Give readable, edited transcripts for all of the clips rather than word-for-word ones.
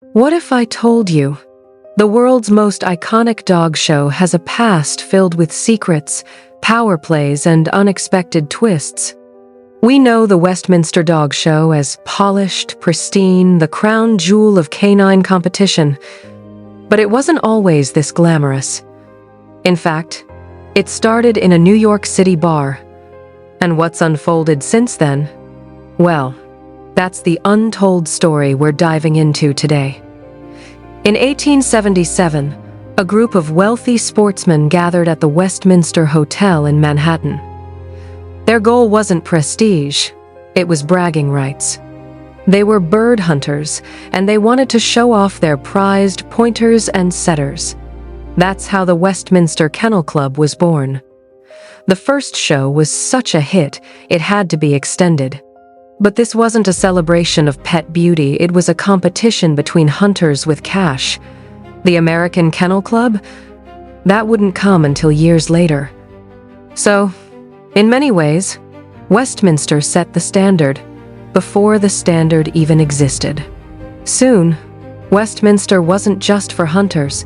What if I told you the world's most iconic dog show has a past filled with secrets, power plays, and unexpected twists? We know the Westminster Dog Show as polished, pristine, the crown jewel of canine competition. But it wasn't always this glamorous. In fact, it started in a New York City bar. And what's unfolded since then? Well, that's the untold story we're diving into today. In 1877, a group of wealthy sportsmen gathered at the Westminster Hotel in Manhattan. Their goal wasn't prestige, it was bragging rights. They were bird hunters, and they wanted to show off their prized pointers and setters. That's how the Westminster Kennel Club was born. The first show was such a hit, it had to be extended. But this wasn't a celebration of pet beauty, it was a competition between hunters with cash. The American Kennel Club? That wouldn't come until years later. So, in many ways, Westminster set the standard, before the standard even existed. Soon, Westminster wasn't just for hunters.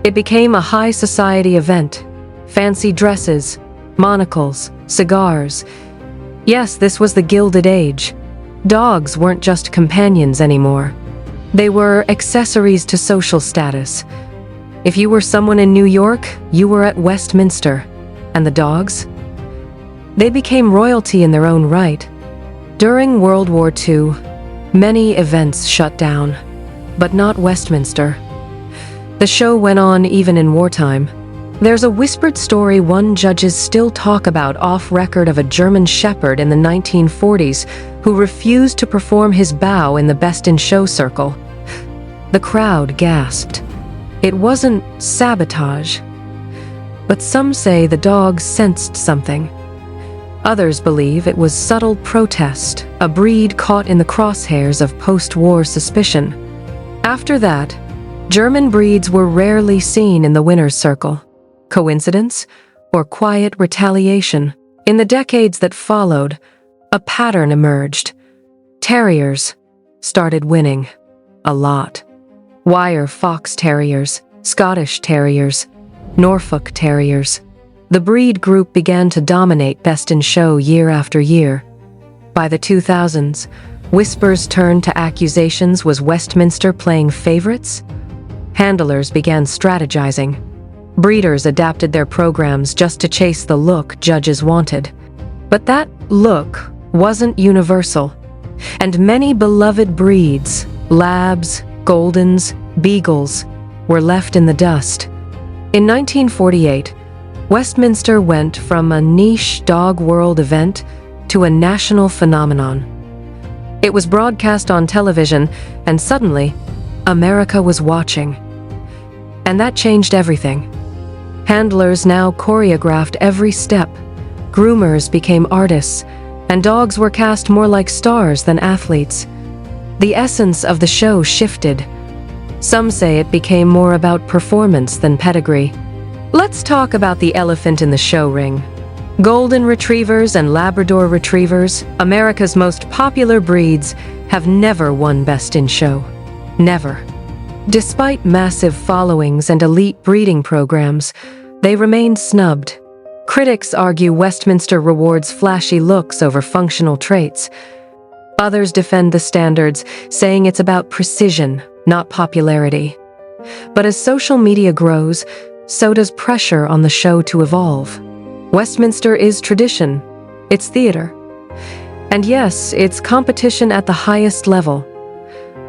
It became a high society event. Fancy dresses, monocles, cigars. Yes, this was the Gilded Age. Dogs weren't just companions anymore. They were accessories to social status. If you were someone in New York, you were at Westminster. And the dogs? They became royalty in their own right. During World War II, many events shut down, but not Westminster. The show went on even in wartime. There's a whispered story one judges still talk about off-record of a German shepherd in the 1940s who refused to perform his bow in the Best in Show circle. The crowd gasped. It wasn't sabotage, but some say the dogs sensed something. Others believe it was subtle protest, a breed caught in the crosshairs of post-war suspicion. After that, German breeds were rarely seen in the winner's circle. Coincidence or quiet retaliation? In the decades that followed, a pattern emerged. Terriers started winning. A lot. Wire fox terriers, Scottish terriers, Norfolk terriers. The breed group began to dominate Best in Show year after year. By the 2000s, whispers turned to accusations. Was Westminster playing favorites? Handlers began strategizing. Breeders adapted their programs just to chase the look judges wanted. But that look wasn't universal. And many beloved breeds, labs, goldens, beagles, were left in the dust. In 1948, Westminster went from a niche dog world event to a national phenomenon. It was broadcast on television, and suddenly, America was watching. And that changed everything. Handlers now choreographed every step. Groomers became artists, and dogs were cast more like stars than athletes. The essence of the show shifted. Some say it became more about performance than pedigree. Let's talk about the elephant in the show ring. Golden Retrievers and Labrador Retrievers, America's most popular breeds, have never won Best in Show. Never. Despite massive followings and elite breeding programs, they remain snubbed. Critics argue Westminster rewards flashy looks over functional traits. Others defend the standards, saying it's about precision, not popularity. But as social media grows, so does pressure on the show to evolve. Westminster is tradition. It's theater. And yes, it's competition at the highest level.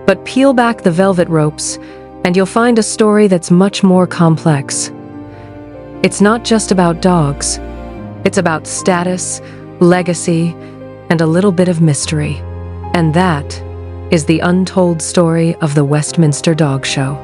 But peel back the velvet ropes, and you'll find a story that's much more complex. It's not just about dogs. It's about status, legacy, and a little bit of mystery. And that is the untold story of the Westminster Dog Show.